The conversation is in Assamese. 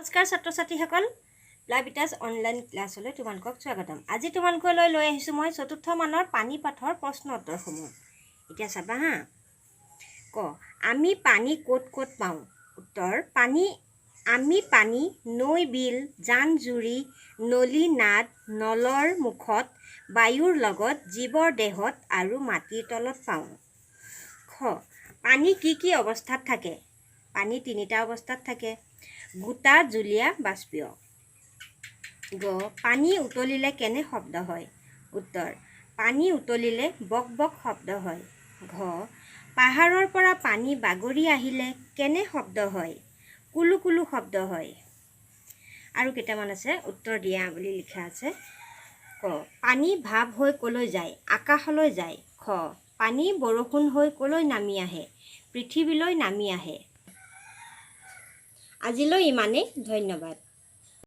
নমস্কাৰ ছাত্ৰ ছাত্ৰীসকল, প্লাবিটাছ অনলাইন ক্লাছলৈ তোমালোকক স্বাগতম। আজি তোমালোকলৈ লৈ আহিছোঁ মই চতুৰ্থ মানৰ পানী পাঠৰ প্ৰশ্ন উত্তৰসমূহ। এতিয়া চাবা হা। আমি পানী ক'ত ক'ত পাওঁ? উত্তৰ, আমি পানী নৈ বিল, জান জুৰি, নলী নাদ, নলৰ মুখত, বায়ুৰ লগত, জীৱৰ দেহত আৰু মাটিৰ তলত পাওঁ। খ, পানী কি কি অৱস্থাত থাকে? পানী তিনিটা অৱস্থাত থাকে: গোটা, জুলীয়া, বাষ্পীয়। গ, পানী উতলিলে কেনে শব্দ হয়? উত্তৰ, পানী উতলিলে বক বক শব্দ হয়। ঘ, পাহাৰৰ পৰা পানী বাগৰি আহিলে কেনে শব্দ হয়? কুলু কুলু শব্দ হয়। আৰু কেইটামান আছে, উত্তৰ দিয়া বুলি লিখা আছে। ক, পানী ভাৱ হৈ ক'লৈ যায়? আকাশলৈ যায়। খ, পানী বৰষুণ হৈ ক'লৈ নামি আহে? পৃথিৱীলৈ নামি আহে। আজিলৈ ইমানেই, ধন্যবাদ।